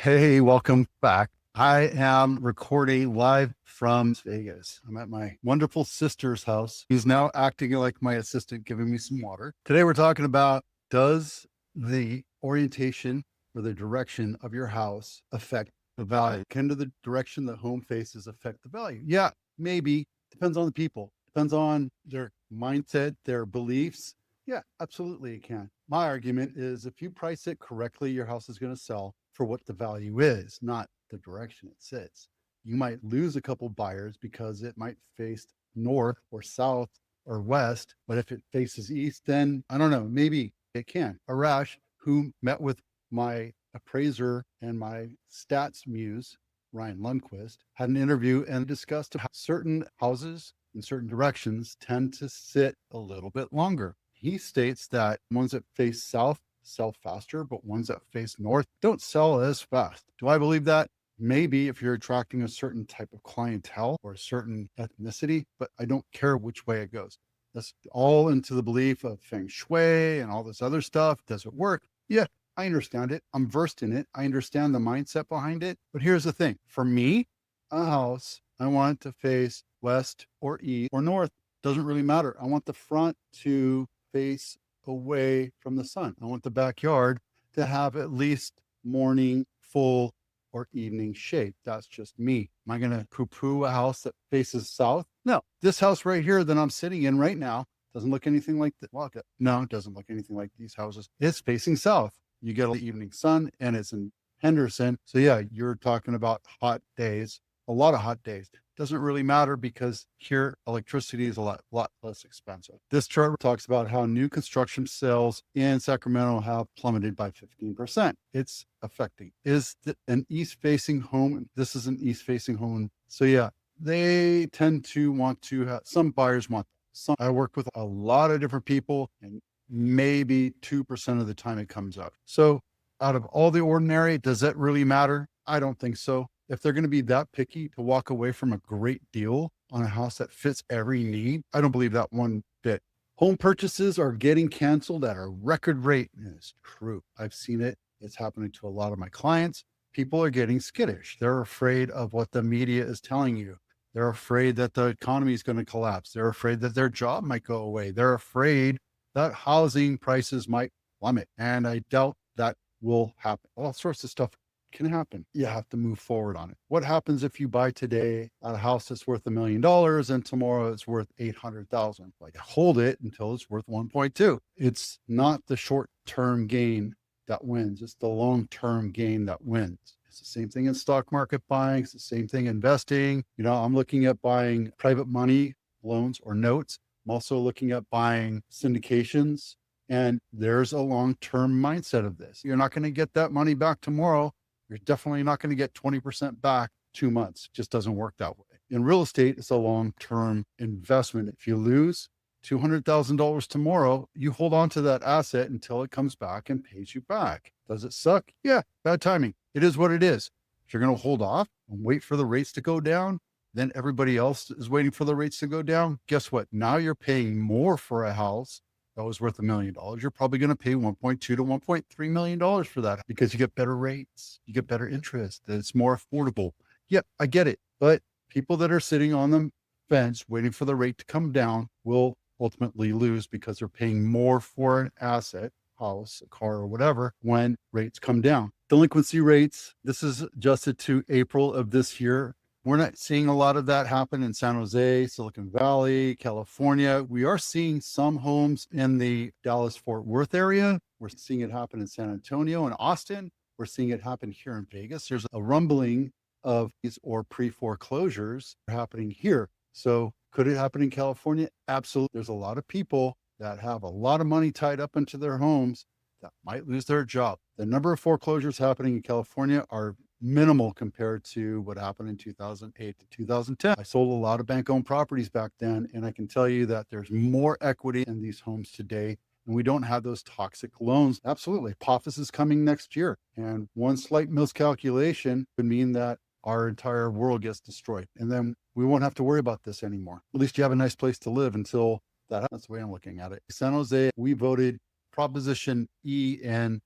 Hey, welcome back. I am recording live from Vegas. I'm at my wonderful sister's house. He's now acting like my assistant, giving me some water. Today, we're talking about, does the orientation or the direction of your house affect the value? Can the direction the home faces affect the value? Yeah, maybe. Depends on the people. Depends on their mindset, their beliefs. Yeah, absolutely it can. My argument is if you price it correctly, your house is going to sell for what the value is, not the direction it sits. You might lose a couple buyers because it might face north or south or west, but if it faces east, then I don't know, maybe it can. Arash, who met with my appraiser and my stats muse, Ryan Lundquist, had an interview and discussed how certain houses in certain directions tend to sit a little bit longer. He states that ones that face south sell faster, but ones that face north don't sell as fast. Do I believe that? Maybe if you're attracting a certain type of clientele or a certain ethnicity, but I don't care which way it goes. That's all into the belief of feng shui and all this other stuff. Does it work? Yeah, I understand it. I'm versed in it. I understand the mindset behind it. But here's the thing. For me, a house, I want to face west or east or north. Doesn't really matter. I want the front to face away from the sun. I want the backyard to have at least morning, full, or evening shade. That's just me. Am I going to poo-poo a house that faces south? No. This house right here that I'm sitting in right now doesn't look anything like that. Well, no, it doesn't look anything like these houses. It's facing south. You get the evening sun and it's in Henderson. So yeah, you're talking about hot days, a lot of hot days. Doesn't really matter because here electricity is a lot less expensive. This chart talks about how new construction sales in Sacramento have plummeted by 15%. It's affecting. Is an east-facing home? This is an east-facing home. So yeah, they tend to want to have, some buyers want some. I work with a lot of different people and maybe 2% of the time it comes up. So out of all the ordinary, does that really matter? I don't think so. If they're going to be that picky to walk away from a great deal on a house that fits every need, I don't believe that one bit. Home purchases are getting canceled at a record rate. It's true. I've seen it. It's happening to a lot of my clients. People are getting skittish. They're afraid of what the media is telling you. They're afraid that the economy is going to collapse. They're afraid that their job might go away. They're afraid that housing prices might plummet. And I doubt that will happen. All sorts of stuff can happen. You have to move forward on it. What happens if you buy today a house that's worth $1 million and tomorrow it's worth 800,000? Like, hold it until it's worth 1.2. It's not the short-term gain that wins. It's the long-term gain that wins. It's the same thing in stock market buying. It's the same thing investing. You know, I'm looking at buying private money loans or notes. I'm also looking at buying syndications. And there's a long-term mindset of this. You're not going to get that money back tomorrow. You're definitely not going to get 20% back 2 months. It just doesn't work that way. In real estate, it's a long-term investment. If you lose $200,000 tomorrow, you hold on to that asset until it comes back and pays you back. Does it suck? Yeah, bad timing. It is what it is. If you're going to hold off and wait for the rates to go down, then everybody else is waiting for the rates to go down. Guess what? Now you're paying more for a house that was worth $1 million. You're probably going to pay $1.2 to $1.3 million for that because you get better rates, you get better interest, it's more affordable. Yep, I get it. But people that are sitting on the fence waiting for the rate to come down will ultimately lose because they're paying more for an asset, house, a car, or whatever, when rates come down. Delinquency rates, this is adjusted to April of this year. We're not seeing a lot of that happen in San Jose, Silicon Valley, California. We are seeing some homes in the Dallas-Fort Worth area. We're seeing it happen in San Antonio and Austin. We're seeing it happen here in Vegas. There's a rumbling of these or pre-foreclosures happening here. So could it happen in California? Absolutely. There's a lot of people that have a lot of money tied up into their homes that might lose their job. The number of foreclosures happening in California are minimal compared to what happened in 2008 to 2010. I sold a lot of bank-owned properties back then, and I can tell you that there's more equity in these homes today, and we don't have those toxic loans. Absolutely. POFIS is coming next year, and one slight miscalculation would mean that our entire world gets destroyed, and then we won't have to worry about this anymore. At least you have a nice place to live until that happens. That's the way I'm looking at it. San Jose, we voted Proposition E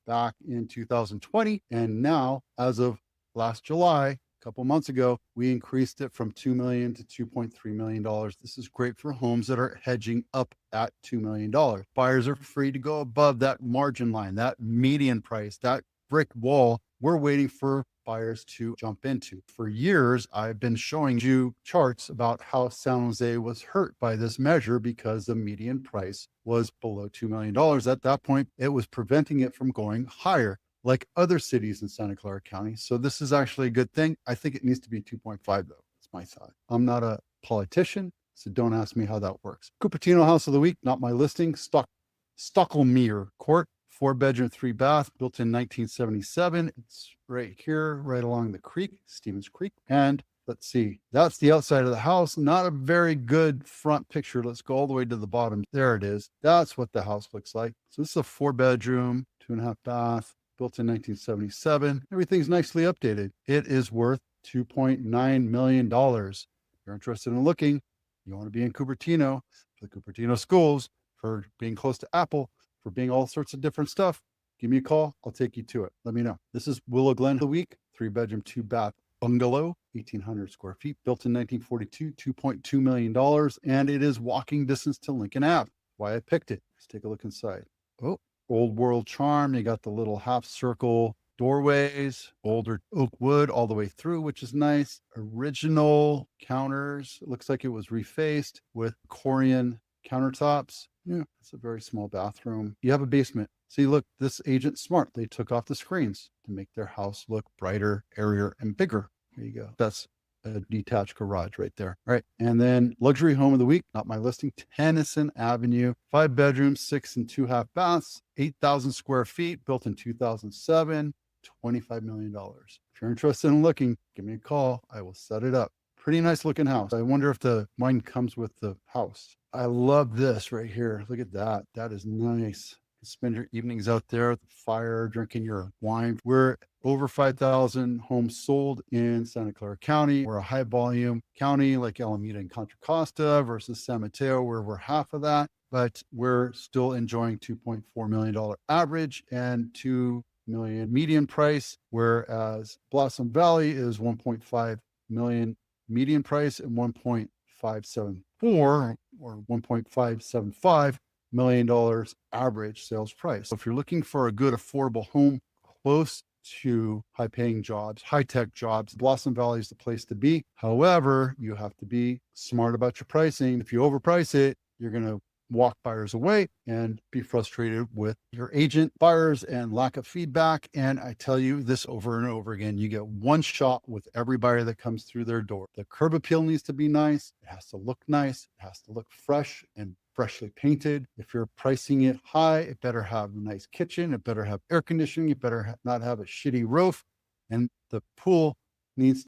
back in 2020, and now, as of last July, a couple months ago, we increased it from $2 million to $2.3 million. This is great for homes that are hedging up at $2 million. Buyers are free to go above that margin line, that median price, that brick wall we're waiting for buyers to jump into. For years, I've been showing you charts about how San Jose was hurt by this measure because the median price was below $2 million. At that point, it was preventing it from going higher, like other cities in Santa Clara County. So this is actually a good thing. I think it needs to be 2.5 though. That's my thought. I'm not a politician, so don't ask me how that works. Cupertino House of the Week, not my listing. Stocklemere Court. 4-bedroom, 3-bath, built in 1977. It's right here, right along the creek, Stevens Creek. And let's see, that's the outside of the house. Not a very good front picture. Let's go all the way to the bottom. There it is. That's what the house looks like. So this is a 4-bedroom, 2.5-bath, built in 1977. Everything's nicely updated. It is worth $2.9 million. If you're interested in looking, you want to be in Cupertino, for the Cupertino schools, for being close to Apple, for being all sorts of different stuff, give me a call. I'll take you to it. Let me know. This is Willow Glen of the Week, 3-bedroom, 2-bath bungalow, 1,800 square feet, built in 1942, $2.2 million. And it is walking distance to Lincoln Ave. Why I picked it. Let's take a look inside. Oh, old world charm. You got the little half circle doorways, older oak wood all the way through, which is nice. Original counters. It looks like it was refaced with Korean countertops. Yeah, it's a very small bathroom. You have a basement. See, look, this agent's smart. They took off the screens to make their house look brighter, airier, and bigger. There you go. That's a detached garage right there. All right. And then luxury home of the week, not my listing, Tenon Avenue, 5 bedrooms, 6 and 2.5 baths, 8,000 square feet, built in 2007, $25 million. If you're interested in looking, give me a call. I will set it up. Pretty nice looking house. I wonder if the wine comes with the house. I love this right here. Look at that. That is nice. You spend your evenings out there at the fire, drinking your wine. We're over 5,000 homes sold in Santa Clara County. We're a high volume county like Alameda and Contra Costa versus San Mateo, where we're half of that, but we're still enjoying $2.4 million average and $2 million median price, whereas Blossom Valley is 1.5 million median price and 1.574 or $1.575 million average sales price. So if you're looking for a good affordable home close to high paying jobs, high tech jobs, Blossom Valley is the place to be. However, you have to be smart about your pricing. If you overprice it, you're going to walk buyers away and be frustrated with your agent, buyers, and lack of feedback. And I tell you this over and over again, you get one shot with every buyer that comes through their door. The curb appeal needs to be nice. It has to look nice. It has to look fresh and freshly painted. If you're pricing it high, it better have a nice kitchen. It better have air conditioning. It better not have a shitty roof. And the pool needs